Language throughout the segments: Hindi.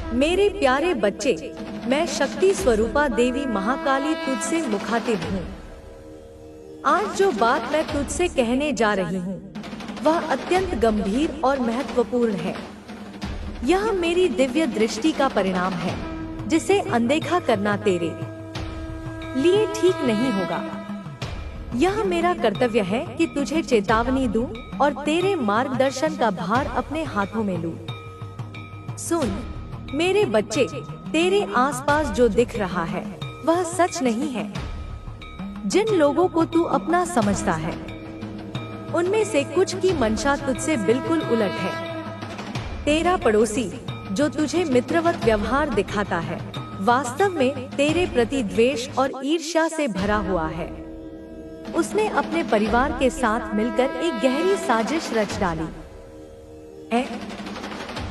मेरे प्यारे बच्चे, मैं शक्ति स्वरूपा देवी महाकाली तुझसे मुखातिब हूँ। आज जो बात मैं तुझसे कहने जा रही हूँ वह अत्यंत गंभीर और महत्वपूर्ण है। यह मेरी दिव्य दृष्टि का परिणाम है जिसे अनदेखा करना तेरे लिए ठीक नहीं होगा। यह मेरा कर्तव्य है कि तुझे चेतावनी दूं और तेरे मार्गदर्शन का भार अपने हाथों में लूं। सुन मेरे बच्चे, तेरे आसपास जो दिख रहा है वह सच नहीं है। जिन लोगों को तू अपना समझता है उनमें से कुछ की मंशा तुझसे बिल्कुल उलट है। तेरा पड़ोसी जो तुझे मित्रवत व्यवहार दिखाता है वास्तव में तेरे प्रति द्वेष और ईर्ष्या से भरा हुआ है। उसने अपने परिवार के साथ मिलकर एक गहरी साजिश रच डाली है।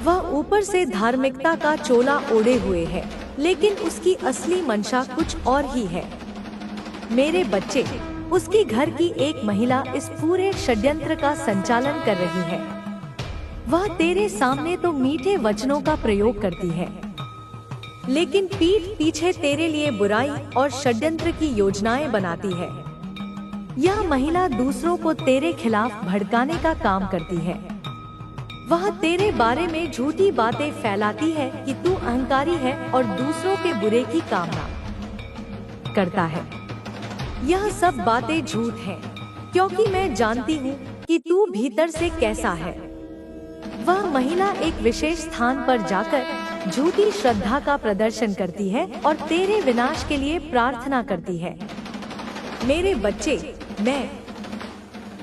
वह ऊपर से धार्मिकता का चोला ओढ़े हुए है, लेकिन उसकी असली मंशा कुछ और ही है। मेरे बच्चे, उसके घर की एक महिला इस पूरे षड्यंत्र का संचालन कर रही है। वह तेरे सामने तो मीठे वचनों का प्रयोग करती है, लेकिन पीठ पीछे तेरे लिए बुराई और षड्यंत्र की योजनाएं बनाती है। यह महिला दूसरों को तेरे खिलाफ भड़काने का काम करती है। वह तेरे बारे में झूठी बातें फैलाती है कि तू अहंकारी है और दूसरों के बुरे की कामना करता है। यह सब बातें झूठ हैं, क्योंकि मैं जानती हूँ कि तू भीतर से कैसा है। वह महिला एक विशेष स्थान पर जाकर झूठी श्रद्धा का प्रदर्शन करती है और तेरे विनाश के लिए प्रार्थना करती है। मेरे बच्चे, मैं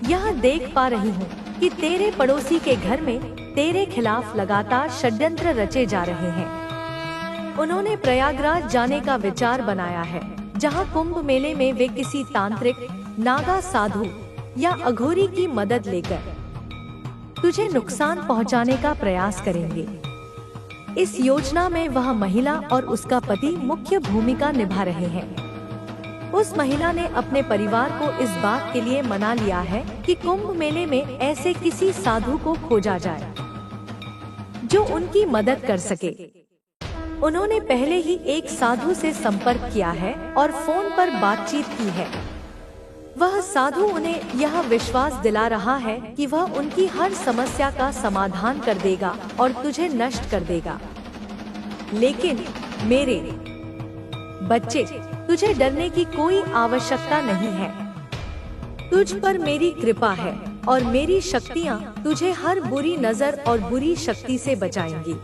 यह देख पा रही हूँ कि तेरे पड़ोसी के घर में तेरे खिलाफ लगातार षड्यंत्र रचे जा रहे हैं। उन्होंने प्रयागराज जाने का विचार बनाया है, जहाँ कुंभ मेले में वे किसी तांत्रिक, नागा साधु या अघोरी की मदद लेकर तुझे नुकसान पहुँचाने का प्रयास करेंगे। इस योजना में वह महिला और उसका पति मुख्य भूमिका निभा रहे हैं। उस महिला ने अपने परिवार को इस बात के लिए मना लिया है कि कुंभ मेले में ऐसे किसी साधु को खोजा जाए जो उनकी मदद कर सके। उन्होंने पहले ही एक साधु से संपर्क किया है और फोन पर बातचीत की है। वह साधु उन्हें यह विश्वास दिला रहा है कि वह उनकी हर समस्या का समाधान कर देगा और तुझे नष्ट कर देगा। लेकिन मेरे बच्चे, तुझे डरने की कोई आवश्यकता नहीं है। तुझ पर मेरी कृपा है और मेरी शक्तियाँ तुझे हर बुरी नजर और बुरी शक्ति से बचाएंगी।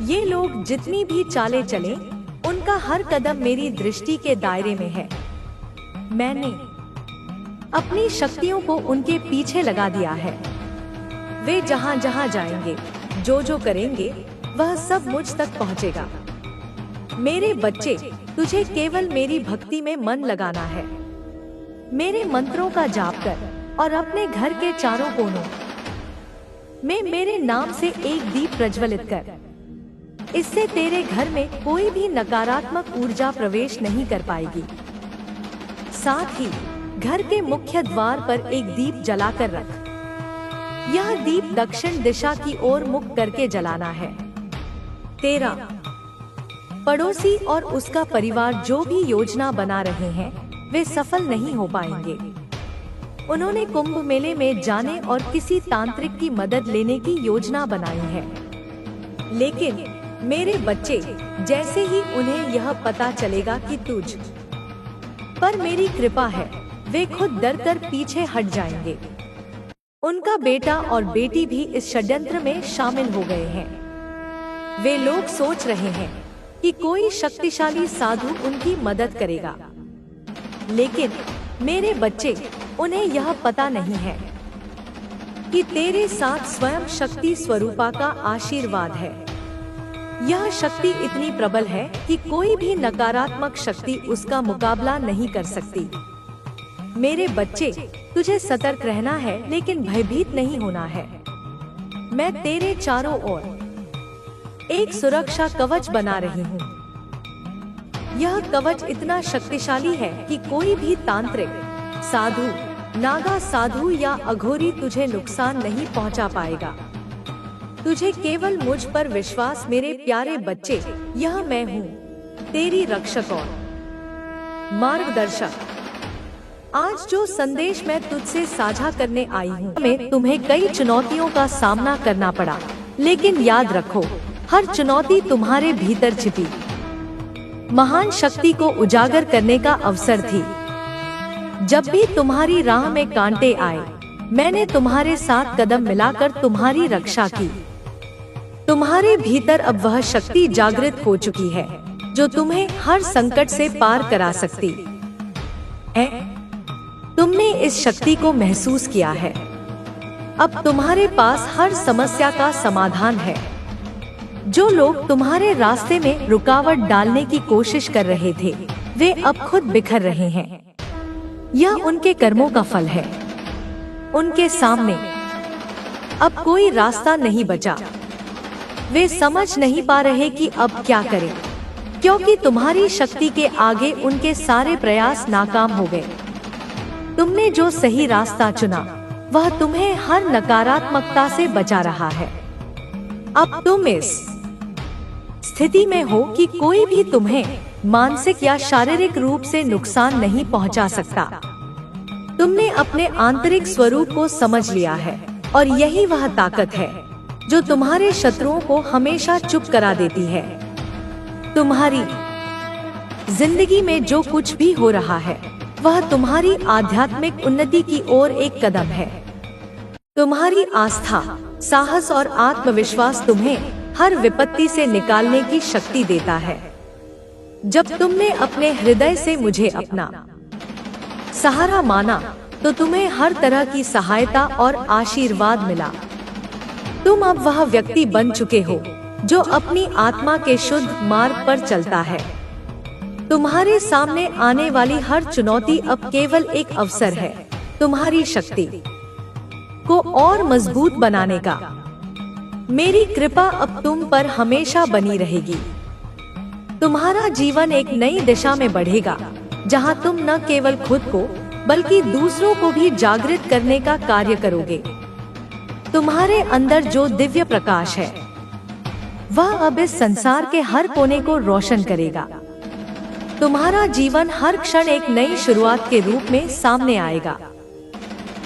ये लोग जितनी भी चालें चलें, उनका हर कदम मेरी दृष्टि के दायरे में है। मैंने अपनी शक्तियों को उनके पीछे लगा दिया है। वे जहाँ जहाँ जाएंगे, जो जो करेंगे, वह सब मुझ तक पहुँचेगा। मेरे बच्चे, तुझे केवल मेरी भक्ति में मन लगाना है। मेरे मंत्रों का जाप कर और अपने घर के चारों कोनों में मेरे नाम से एक दीप प्रज्वलित कर। इससे तेरे घर में कोई भी नकारात्मक ऊर्जा प्रवेश नहीं कर पाएगी। साथ ही घर के मुख्य द्वार पर एक दीप जलाकर रख। यह दीप दक्षिण दिशा की ओर मुख करके जलाना है। तेरा पड़ोसी और उसका परिवार जो भी योजना बना रहे हैं, वे सफल नहीं हो पाएंगे। उन्होंने कुंभ मेले में जाने और किसी तांत्रिक की मदद लेने की योजना बनाई है। लेकिन मेरे बच्चे, जैसे ही उन्हें यह पता चलेगा कि तुझ पर मेरी कृपा है, वे खुद डर कर पीछे हट जाएंगे। उनका बेटा और बेटी भी इस षड्यंत्र में शामिल हो गए हैं। वे लोग सोच रहे हैं कि कोई शक्तिशाली साधु उनकी मदद करेगा, लेकिन मेरे बच्चे, उन्हें यह पता नहीं है कि तेरे साथ स्वयं शक्ति स्वरूपा का आशीर्वाद है। यह शक्ति इतनी प्रबल है कि कोई भी नकारात्मक शक्ति उसका मुकाबला नहीं कर सकती। मेरे बच्चे, तुझे सतर्क रहना है, लेकिन भयभीत नहीं होना है। मैं तेरे चारों ओर एक सुरक्षा कवच बना रही हूँ। यह कवच इतना शक्तिशाली है कि कोई भी तांत्रिक, साधु, नागा साधु या अघोरी तुझे नुकसान नहीं पहुँचा पाएगा। तुझे केवल मुझ पर विश्वास मेरे प्यारे बच्चे। यह मैं हूँ, तेरी रक्षक और मार्गदर्शक। आज जो संदेश मैं तुझसे साझा करने आई हूँ, में तुम्हें कई चुनौतियों का सामना करना पड़ा, लेकिन याद रखो, हर चुनौती तुम्हारे भीतर छिपी महान शक्ति को उजागर करने का अवसर थी। जब भी तुम्हारी राह में कांटे आए, मैंने तुम्हारे साथ कदम मिलाकर तुम्हारी रक्षा की। तुम्हारे भीतर अब वह शक्ति जागृत हो चुकी है जो तुम्हें हर संकट से पार करा सकती है। तुमने इस शक्ति को महसूस किया है। अब तुम्हारे पास हर समस्या का समाधान है। जो लोग तुम्हारे रास्ते में रुकावट डालने की कोशिश कर रहे थे, वे अब खुद बिखर रहे हैं। यह उनके कर्मों का फल है। उनके सामने अब कोई रास्ता नहीं बचा। वे समझ नहीं पा रहे कि अब क्या करें, क्योंकि तुम्हारी शक्ति के आगे उनके सारे प्रयास नाकाम हो गए। तुमने जो सही रास्ता चुना, वह तुम्हें हर नकारात्मकता से बचा रहा है। अब तुम इस स्थिति में हो कि कोई भी तुम्हें मानसिक या शारीरिक रूप से नुकसान नहीं पहुंचा सकता। तुमने अपने आंतरिक स्वरूप को समझ लिया है, और यही वह ताकत है जो तुम्हारे शत्रुओं को हमेशा चुप करा देती है। तुम्हारी जिंदगी में जो कुछ भी हो रहा है, वह तुम्हारी आध्यात्मिक उन्नति की ओर एक कदम है। तुम्हारी आस्था, साहस और आत्मविश्वास तुम्हें हर विपत्ति से निकालने की शक्ति देता है। जब तुमने अपने हृदय से मुझे अपना सहारा माना, तो तुम्हें हर तरह की सहायता और आशीर्वाद मिला। तुम अब वह व्यक्ति बन चुके हो जो अपनी आत्मा के शुद्ध मार्ग पर चलता है। तुम्हारे सामने आने वाली हर चुनौती अब केवल एक अवसर है तुम्हारी शक्ति को और मजबूत बनाने का। मेरी कृपा अब तुम पर हमेशा बनी रहेगी। तुम्हारा जीवन एक नई दिशा में बढ़ेगा, जहां तुम न केवल खुद को बल्कि दूसरों को भी जागृत करने का कार्य करोगे। तुम्हारे अंदर जो दिव्य प्रकाश है, वह अब इस संसार के हर कोने को रोशन करेगा। तुम्हारा जीवन हर क्षण एक नई शुरुआत के रूप में सामने आएगा।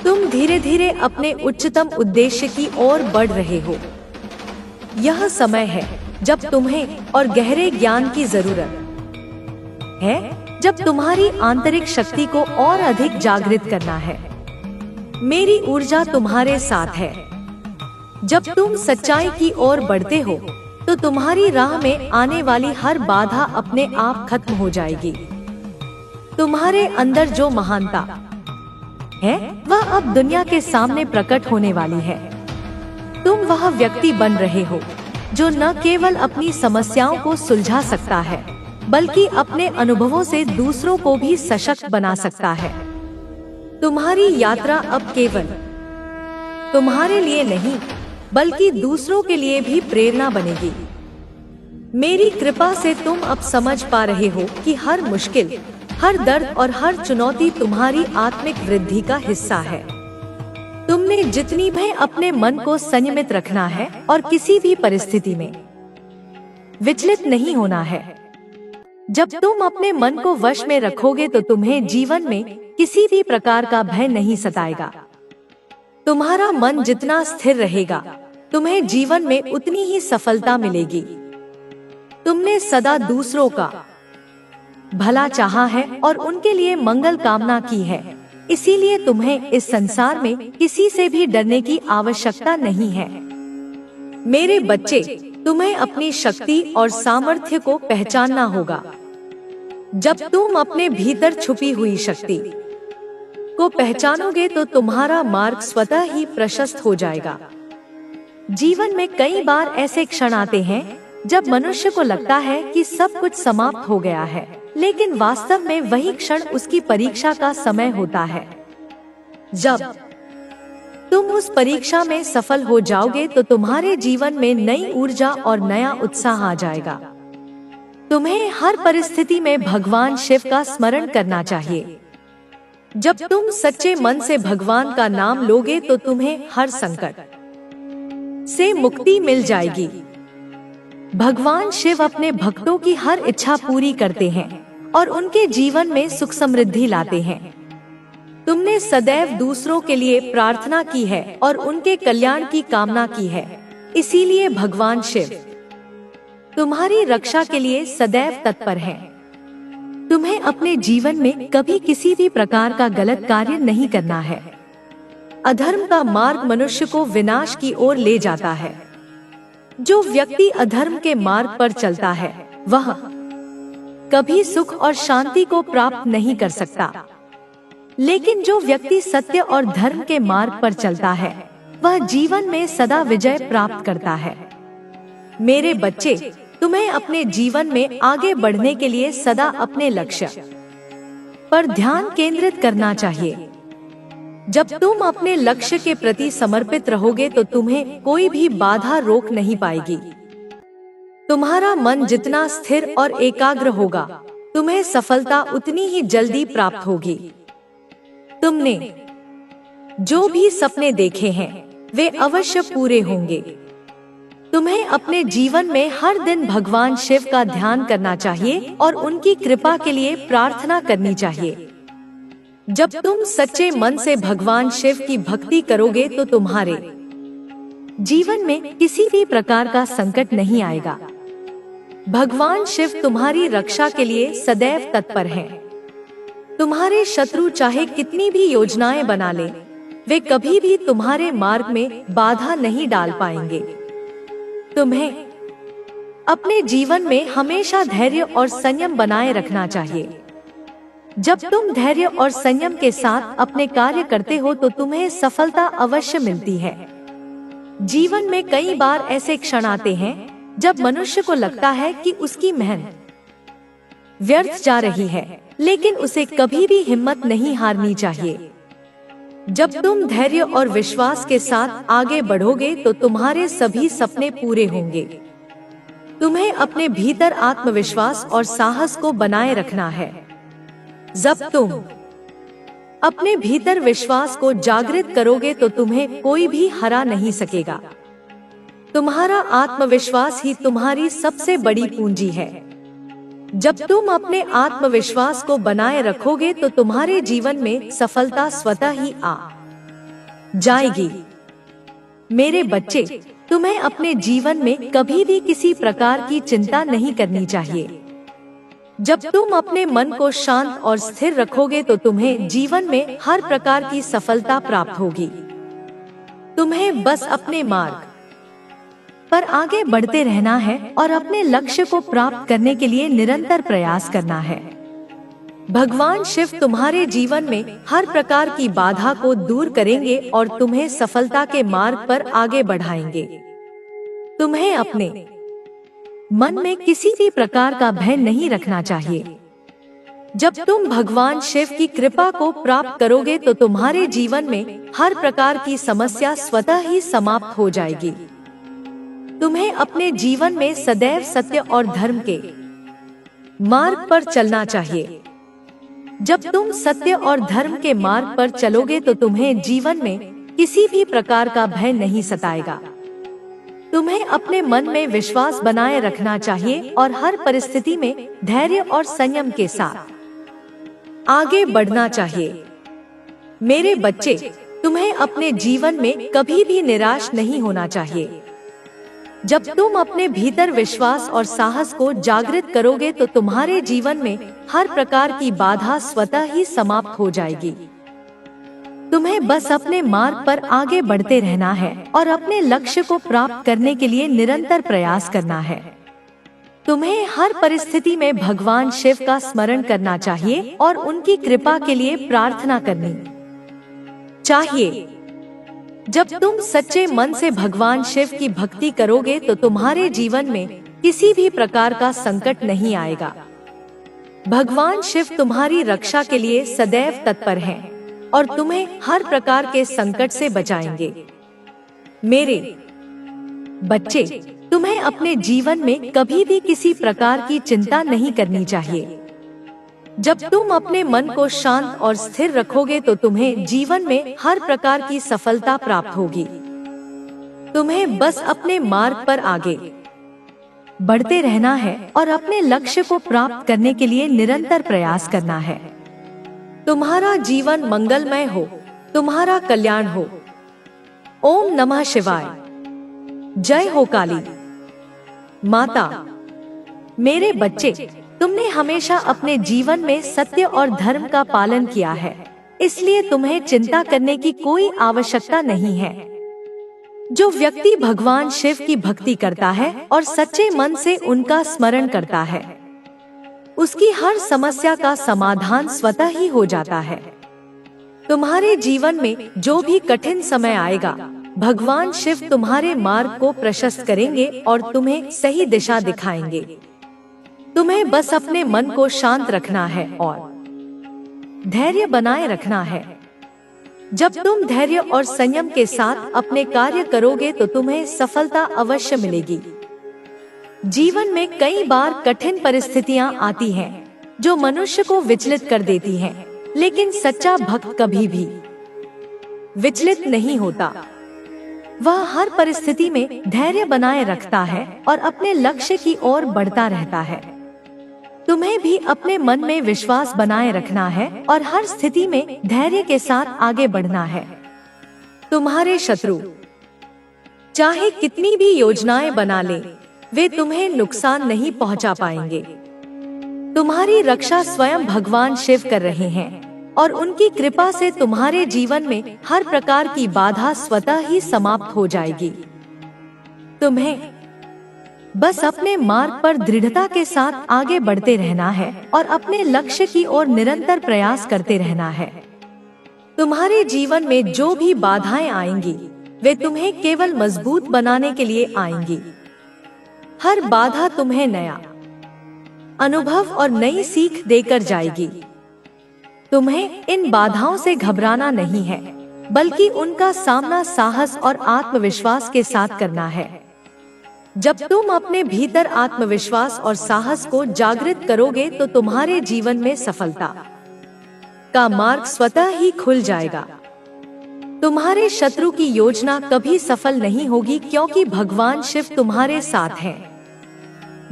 तुम धीरे धीरे अपने उच्चतम उद्देश्य की ओर बढ़ रहे हो। यह समय है जब तुम्हें और गहरे ज्ञान की जरूरत है, जब तुम्हारी आंतरिक शक्ति को और अधिक जागृत करना है। मेरी ऊर्जा तुम्हारे साथ है। जब तुम सच्चाई की ओर बढ़ते हो, तो तुम्हारी राह में आने वाली हर बाधा अपने आप खत्म हो जाएगी। तुम्हारे अंदर जो महानता है, वह अब दुनिया के सामने प्रकट होने वाली है। तुम वह व्यक्ति बन रहे हो जो न केवल अपनी समस्याओं को सुलझा सकता है, बल्कि अपने अनुभवों से दूसरों को भी सशक्त बना सकता है। तुम्हारी यात्रा अब केवल तुम्हारे लिए नहीं, बल्कि दूसरों के लिए भी प्रेरणा बनेगी। मेरी कृपा से तुम अब समझ पा रहे हो कि हर मुश्किल, हर दर्द और हर चुनौती तुम्हारी आत्मिक वृद्धि का हिस्सा है। तुमने जितनी भी अपने मन को संयमित रखना है और किसी भी परिस्थिति में विचलित नहीं होना है। जब तुम अपने मन को वश में रखोगे, तो तुम्हें जीवन में किसी भी प्रकार का भय नहीं सताएगा। तुम्हारा मन जितना स्थिर रहेगा, तुम्हें जीवन में उतनी ही सफलता मिलेगी। तुमने सदा दूसरों का भला चाहा है और उनके लिए मंगल कामना की है, इसीलिए तुम्हें इस संसार में किसी से भी डरने की आवश्यकता नहीं है। मेरे बच्चे, तुम्हें अपनी शक्ति और सामर्थ्य को पहचानना होगा। जब तुम अपने भीतर छुपी हुई शक्ति को पहचानोगे, तो तुम्हारा मार्ग स्वतः ही प्रशस्त हो जाएगा। जीवन में कई बार ऐसे क्षण आते हैं जब मनुष्य को लगता है कि सब कुछ समाप्त हो गया है, लेकिन वास्तव में वही क्षण उसकी परीक्षा का समय होता है। जब तुम उस परीक्षा में सफल हो जाओगे, तो तुम्हारे जीवन में नई ऊर्जा और नया उत्साह आ जाएगा। तुम्हें हर परिस्थिति में भगवान शिव का स्मरण करना चाहिए। जब तुम सच्चे मन से भगवान का नाम लोगे, तो तुम्हें हर संकट से मुक्ति मिल जाएगी। भगवान शिव अपने भक्तों की हर इच्छा पूरी करते हैं और उनके जीवन में सुख समृद्धि लाते हैं। तुमने सदैव दूसरों के लिए प्रार्थना की है और उनके कल्याण की कामना की है, इसीलिए भगवान शिव तुम्हारी रक्षा के लिए सदैव तत्पर हैं। तुम्हें अपने जीवन में कभी किसी भी प्रकार का गलत कार्य नहीं करना है। अधर्म का मार्ग मनुष्य को विनाश की ओर ले जाता है। जो व्यक्ति अधर्म के मार्ग पर चलता है वह कभी सुख और शांति को प्राप्त नहीं कर सकता, लेकिन जो व्यक्ति सत्य और धर्म के मार्ग पर चलता है वह जीवन में सदा विजय प्राप्त करता है। मेरे बच्चे, तुम्हें अपने जीवन में आगे बढ़ने के लिए सदा अपने लक्ष्य पर ध्यान केंद्रित करना चाहिए। जब तुम अपने लक्ष्य के प्रति समर्पित रहोगे तो तुम्हें कोई भी बाधा रोक नहीं पाएगी। तुम्हारा मन जितना स्थिर और एकाग्र होगा, तुम्हें सफलता उतनी ही जल्दी प्राप्त होगी। तुमने जो भी सपने देखे हैं वे अवश्य पूरे होंगे। तुम्हें अपने जीवन में हर दिन भगवान शिव का ध्यान करना चाहिए और उनकी कृपा के लिए प्रार्थना करनी चाहिए। जब तुम सच्चे मन से भगवान शिव की भक्ति करोगे तो तुम्हारे जीवन में किसी भी प्रकार का संकट नहीं आएगा। भगवान शिव तुम्हारी रक्षा के लिए सदैव तत्पर हैं। तुम्हारे शत्रु चाहे कितनी भी योजनाएं बना लें, वे कभी भी तुम्हारे मार्ग में बाधा नहीं डाल पाएंगे। तुम्हें अपने जीवन में हमेशा धैर्य और संयम बनाए रखना चाहिए। जब तुम धैर्य और संयम के साथ अपने कार्य करते हो तो तुम्हें सफलता अवश्य मिलती है। जीवन में कई बार ऐसे क्षण आते हैं जब मनुष्य को लगता है कि उसकी मेहनत व्यर्थ जा रही है, लेकिन उसे कभी भी हिम्मत नहीं हारनी चाहिए। जब तुम धैर्य और विश्वास के साथ आगे बढ़ोगे तो तुम्हारे सभी सपने पूरे होंगे। तुम्हें अपने भीतर आत्मविश्वास और साहस को बनाए रखना है। जब तुम अपने भीतर विश्वास को जागृत करोगे तो तुम्हें कोई भी हरा नहीं सकेगा। तुम्हारा आत्मविश्वास ही तुम्हारी सबसे बड़ी पूंजी है। जब तुम अपने आत्मविश्वास को बनाए रखोगे तो तुम्हारे जीवन में सफलता स्वतः ही आ जाएगी। मेरे बच्चे, तुम्हें अपने जीवन में कभी भी किसी प्रकार की चिंता नहीं करनी चाहिए। जब तुम अपने मन को शांत और स्थिर रखोगे तो तुम्हें जीवन में हर प्रकार की सफलता प्राप्त होगी। तुम्हें बस अपने मार्ग पर आगे बढ़ते रहना है और अपने लक्ष्य को प्राप्त करने के लिए निरंतर प्रयास करना है। भगवान शिव तुम्हारे जीवन में हर प्रकार की बाधा को दूर करेंगे और तुम्हें सफलता के मार्ग पर आगे बढ़ाएंगे। तुम्हें अपने मन में किसी भी प्रकार का भय नहीं रखना चाहिए। जब तुम भगवान शिव की कृपा को प्राप्त करोगे तो तुम्हारे जीवन में हर प्रकार की समस्या स्वतः ही समाप्त हो जाएगी। तुम्हें अपने जीवन में सदैव सत्य और धर्म के मार्ग पर चलना चाहिए। जब तुम सत्य और धर्म के मार्ग पर चलोगे तो तुम्हें जीवन में किसी भी प्रकार का भय नहीं सताएगा। तुम्हें अपने मन में विश्वास बनाए रखना चाहिए और हर परिस्थिति में धैर्य और संयम के साथ आगे बढ़ना चाहिए। मेरे बच्चे, तुम्हें अपने जीवन में कभी भी निराश नहीं होना चाहिए। जब तुम अपने भीतर विश्वास और साहस को जागृत करोगे तो तुम्हारे जीवन में हर प्रकार की बाधा स्वतः ही समाप्त हो जाएगी। तुम्हें बस अपने मार्ग पर आगे बढ़ते रहना है और अपने लक्ष्य को प्राप्त करने के लिए निरंतर प्रयास करना है। तुम्हें हर परिस्थिति में भगवान शिव का स्मरण करना चाहिए और उनकी कृपा के लिए प्रार्थना करनी चाहिए। जब तुम सच्चे मन से भगवान शिव की भक्ति करोगे तो तुम्हारे जीवन में किसी भी प्रकार का संकट नहीं आएगा। भगवान शिव तुम्हारी रक्षा के लिए सदैव तत्पर हैं और तुम्हें हर प्रकार के संकट से बचाएंगे। मेरे बच्चे, तुम्हें अपने जीवन में कभी भी किसी प्रकार की चिंता नहीं करनी चाहिए। जब तुम अपने मन को शांत और स्थिर रखोगे तो तुम्हें जीवन में हर प्रकार की सफलता प्राप्त होगी। तुम्हें बस अपने मार्ग पर आगे बढ़ते रहना है और अपने लक्ष्य को प्राप्त करने के लिए निरंतर प्रयास करना है। तुम्हारा जीवन मंगलमय हो, तुम्हारा कल्याण हो। ओम नमः शिवाय। जय हो काली माता। मेरे बच्चे, तुमने हमेशा अपने जीवन में सत्य और धर्म का पालन किया है, इसलिए तुम्हें चिंता करने की कोई आवश्यकता नहीं है। जो व्यक्ति भगवान शिव की भक्ति करता है और सच्चे मन से उनका स्मरण करता है, उसकी हर समस्या का समाधान स्वतः ही हो जाता है। तुम्हारे जीवन में जो भी कठिन समय आएगा, भगवान शिव तुम्हारे मार्ग को प्रशस्त करेंगे और तुम्हें सही दिशा दिखाएंगे। तुम्हें बस अपने मन को शांत रखना है और धैर्य बनाए रखना है। जब तुम धैर्य और संयम के साथ अपने कार्य करोगे तो तुम्हें सफलता अवश्य मिलेगी। जीवन में कई बार कठिन परिस्थितियां आती हैं, जो मनुष्य को विचलित कर देती हैं, लेकिन सच्चा भक्त कभी भी विचलित नहीं होता। वह हर परिस्थिति में धैर्य बनाए रखता है और अपने लक्ष्य की ओर बढ़ता रहता है। तुम्हें भी अपने मन में विश्वास बनाए रखना है और हर स्थिति में धैर्य के साथ आगे बढ़ना है। तुम्हारे शत्रु चाहे कितनी भी योजनाएं बना लें, वे तुम्हें नुकसान नहीं पहुंचा पाएंगे। तुम्हारी रक्षा स्वयं भगवान शिव कर रहे हैं और उनकी कृपा से तुम्हारे जीवन में हर प्रकार की बाधा स्वतः ही समाप्त हो जाएगी। तुम्हें बस अपने मार्ग पर दृढ़ता के साथ आगे बढ़ते रहना है और अपने लक्ष्य की ओर निरंतर प्रयास करते रहना है। तुम्हारे जीवन में जो भी बाधाएं आएंगी, वे तुम्हें केवल मजबूत बनाने के लिए आएंगी। हर बाधा तुम्हें नया अनुभव और नई सीख देकर जाएगी। तुम्हें इन बाधाओं से घबराना नहीं है, बल्कि उनका सामना साहस और आत्मविश्वास के साथ करना है। जब तुम अपने भीतर आत्मविश्वास और साहस को जागृत करोगे तो तुम्हारे जीवन में सफलता का मार्ग स्वतः ही खुल जाएगा। तुम्हारे शत्रु की योजना कभी सफल नहीं होगी, क्योंकि भगवान शिव तुम्हारे साथ हैं।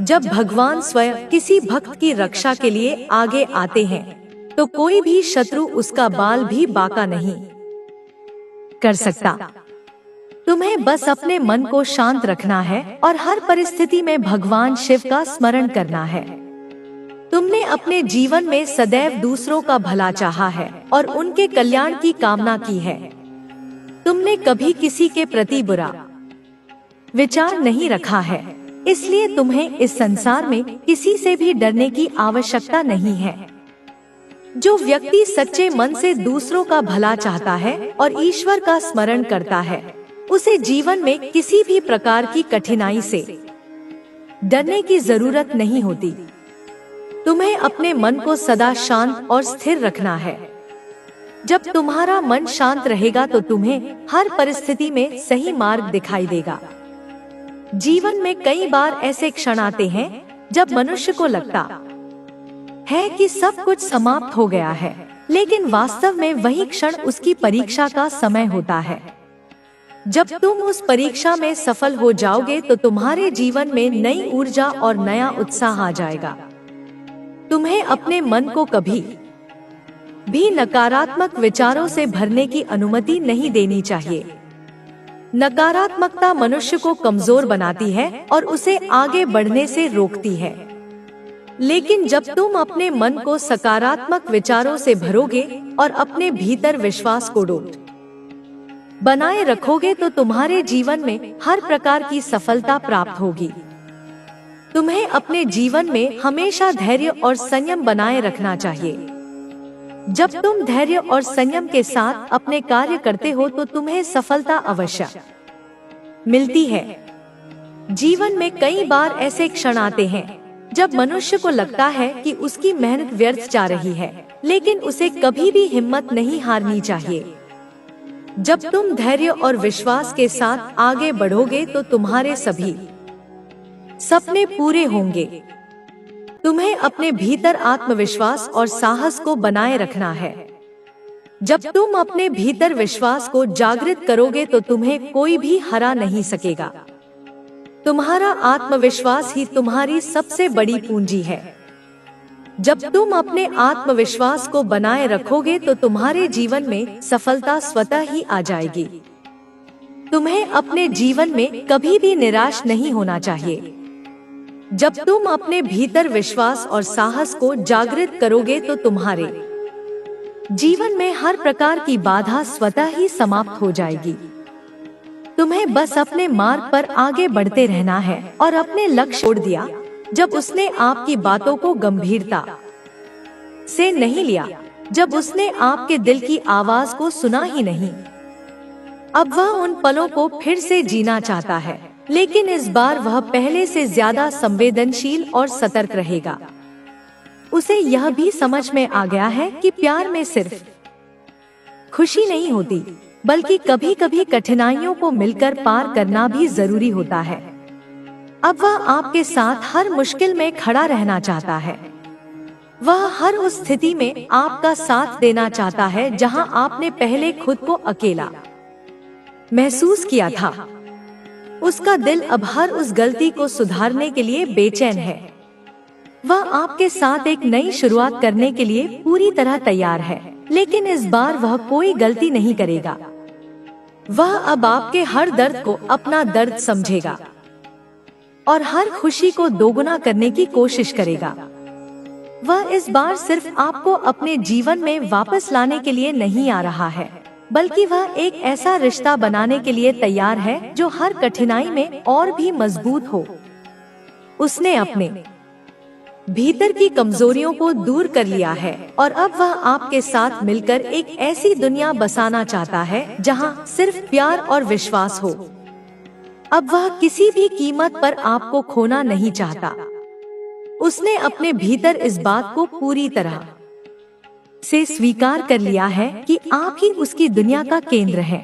जब भगवान स्वयं किसी भक्त की रक्षा के लिए आगे आते हैं, तो कोई भी शत्रु उसका बाल भी बांका नहीं कर सकता। तुम्हें बस अपने मन को शांत रखना है और हर परिस्थिति में भगवान शिव का स्मरण करना है। तुमने अपने जीवन में सदैव दूसरों का भला चाहा है और उनके कल्याण की कामना की है। तुमने कभी किसी के प्रति बुरा विचार नहीं रखा है, इसलिए तुम्हें इस संसार में किसी से भी डरने की आवश्यकता नहीं है। जो व्यक्ति सच्चे मन से दूसरों का भला चाहता है और ईश्वर का स्मरण करता है, उसे जीवन में किसी भी प्रकार की कठिनाई से डरने की जरूरत नहीं होती। तुम्हें अपने मन को सदा शांत और स्थिर रखना है। जब तुम्हारा मन शांत रहेगा तो तुम्हें हर परिस्थिति में सही मार्ग दिखाई देगा। जीवन में कई बार ऐसे क्षण आते हैं जब मनुष्य को लगता है कि सब कुछ समाप्त हो गया है, लेकिन वास्तव में वही क्षण उसकी परीक्षा का समय होता है। जब तुम उस परीक्षा में सफल हो जाओगे तो तुम्हारे जीवन में नई ऊर्जा और नया उत्साह आ जाएगा। तुम्हें अपने मन को कभी भी नकारात्मक विचारों से भरने की अनुमति नहीं देनी चाहिए। नकारात्मकता मनुष्य को कमजोर बनाती है और उसे आगे बढ़ने से रोकती है। लेकिन जब तुम अपने मन को सकारात्मक विचारों से भरोगे और अपने भीतर विश्वास को अटूट बनाए रखोगे तो तुम्हारे जीवन में हर प्रकार की सफलता प्राप्त होगी। तुम्हें अपने जीवन में हमेशा धैर्य और संयम बनाए रखना चाहिए। जब तुम धैर्य और संयम के साथ अपने कार्य करते हो तो तुम्हें सफलता अवश्य मिलती है। जीवन में कई बार ऐसे क्षण आते हैं जब मनुष्य को लगता है कि उसकी मेहनत व्यर्थ जा रही है, लेकिन उसे कभी भी हिम्मत नहीं हारनी चाहिए। जब तुम धैर्य और विश्वास के साथ आगे बढ़ोगे तो तुम्हारे सभी सपने पूरे होंगे। तुम्हें अपने भीतर आत्मविश्वास और साहस को बनाए रखना है। जब तुम अपने भीतर विश्वास को जागृत करोगे तो तुम्हें कोई भी हरा नहीं सकेगा। तुम्हारा आत्मविश्वास ही तुम्हारी सबसे बड़ी पूंजी है। जब तुम अपने आत्मविश्वास को बनाए रखोगे तो तुम्हारे जीवन में सफलता स्वतः ही आ जाएगी। तुम्हें अपने जीवन में कभी भी निराश नहीं होना चाहिए। जब तुम अपने भीतर विश्वास और साहस को जागृत करोगे तो तुम्हारे जीवन में हर प्रकार की बाधा स्वतः ही समाप्त हो जाएगी। तुम्हें बस अपने मार्ग पर आगे बढ़ते रहना है और अपने लक्ष्य छोड़ दिया। जब उसने आपकी बातों को गंभीरता से नहीं लिया, जब उसने आपके दिल की आवाज को सुना ही नहीं, अब वह उन पलों को फिर से जीना चाहता है, लेकिन इस बार वह पहले से ज्यादा संवेदनशील और सतर्क रहेगा। उसे यह भी समझ में आ गया है कि प्यार में सिर्फ खुशी नहीं होती, बल्कि कभी कभी कठिनाइयों को मिलकर पार करना भी जरूरी होता है। अब वह आपके साथ हर मुश्किल में खड़ा रहना चाहता है। वह हर उस स्थिति में आपका साथ देना चाहता है जहां आपने पहले खुद को अकेला महसूस किया था। उसका दिल अब हर उस गलती को सुधारने के लिए बेचैन है। वह आपके साथ एक नई शुरुआत करने के लिए पूरी तरह तैयार है, लेकिन इस बार वह कोई गलती नहीं करेगा। वह अब आपके हर दर्द को अपना दर्द समझेगा और हर खुशी को दोगुना करने की कोशिश करेगा। वह इस बार सिर्फ आपको अपने जीवन में वापस लाने के लिए नहीं आ रहा है, बल्कि वह एक ऐसा रिश्ता बनाने के लिए तैयार है जो हर कठिनाई में और भी मजबूत हो। उसने अपने भीतर की कमजोरियों को दूर कर लिया है और अब वह आपके साथ मिलकर एक ऐसी दुनिया बसाना चाहता है जहां सिर्फ प्यार और विश्वास हो। अब वह किसी भी कीमत पर आपको खोना नहीं चाहता। उसने अपने भीतर इस बात को पूरी तरह से स्वीकार कर लिया है कि आप ही उसकी दुनिया का केंद्र हैं।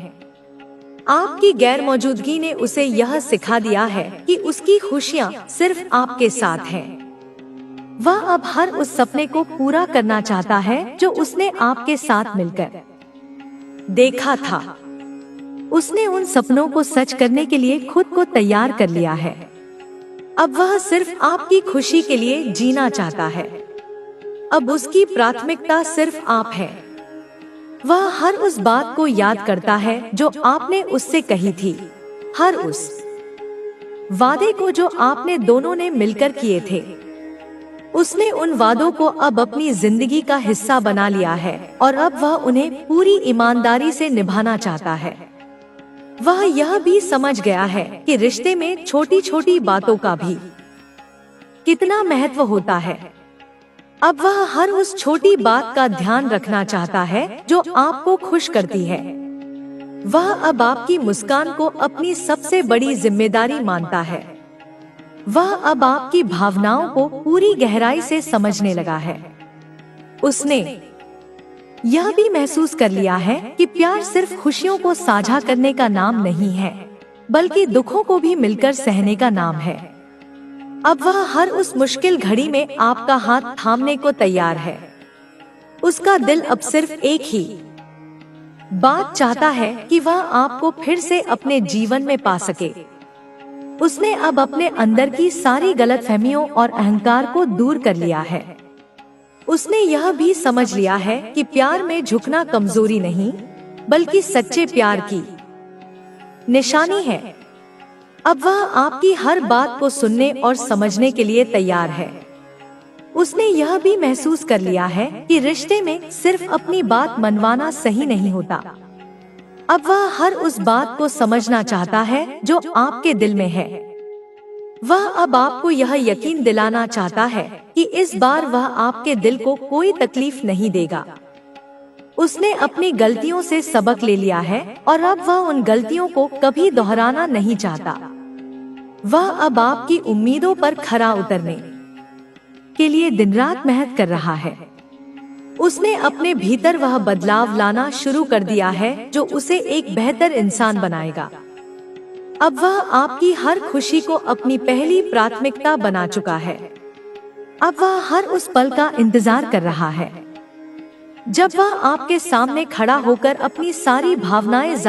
आपकी गैर मौजूदगी ने उसे यह सिखा दिया है कि उसकी खुशियाँ सिर्फ आपके साथ हैं। वह अब हर उस सपने को पूरा करना चाहता है जो उसने आपके साथ मिलकर देखा था। उसने उन सपनों को सच करने के लिए खुद को तैयार कर लिया है। अब वह सिर्फ आपकी खुशी के लिए जीना चाहता है। अब उसकी प्राथमिकता सिर्फ आप है। वह हर उस बात को याद करता है जो आपने उससे कही थी, हर उस वादे को जो आपने दोनों ने मिलकर किए थे। उसने उन वादों को अब अपनी जिंदगी का हिस्सा बना लिया है और अब वह उन्हें पूरी ईमानदारी से निभाना चाहता है। वह यह भी समझ गया है कि रिश्ते में छोटी छोटी बातों का भी कितना महत्व होता है। अब वह हर उस छोटी बात का ध्यान रखना चाहता है जो आपको खुश करती है। वह अब आपकी मुस्कान को अपनी सबसे बड़ी जिम्मेदारी मानता है। वह अब आपकी भावनाओं को पूरी गहराई से समझने लगा है। उसने यह भी महसूस कर लिया है कि प्यार सिर्फ खुशियों को साझा करने का नाम नहीं है, बल्कि दुखों को भी मिलकर सहने का नाम है। अब वह हर उस मुश्किल घड़ी में आपका हाथ थामने को तैयार है। उसका दिल अब सिर्फ एक ही बात चाहता है कि वह आपको फिर से अपने जीवन में पा सके। उसने अब अपने अंदर की सारी गलतफहमियों और अहंकार को दूर कर लिया है। उसने यह भी समझ लिया है कि प्यार में झुकना कमजोरी नहीं, बल्कि सच्चे प्यार की निशानी है। अब वह आपकी हर बात को सुनने और समझने के लिए तैयार है। उसने यह भी महसूस कर लिया है कि रिश्ते में सिर्फ अपनी बात मनवाना सही नहीं होता। अब वह हर उस बात को समझना चाहता है जो आपके दिल में है। वह अब आपको यह यकीन दिलाना चाहता है कि इस बार वह आपके दिल को कोई तकलीफ नहीं देगा। उसने अपनी गलतियों से सबक ले लिया है और अब वह उन गलतियों को कभी दोहराना नहीं चाहता। वह अब आपकी उम्मीदों पर खरा उतरने के लिए दिन रात मेहनत कर रहा है। उसने अपने भीतर वह बदलाव लाना शुरू कर दिया है जो उसे एक बेहतर इंसान बनाएगा। अब वह आपकी हर खुशी को अपनी पहली प्राथमिकता बना चुका है। अब वह हर उस पल का इंतजार कर रहा है जब वह आपके सामने खड़ा होकर अपनी सारी भावनाएं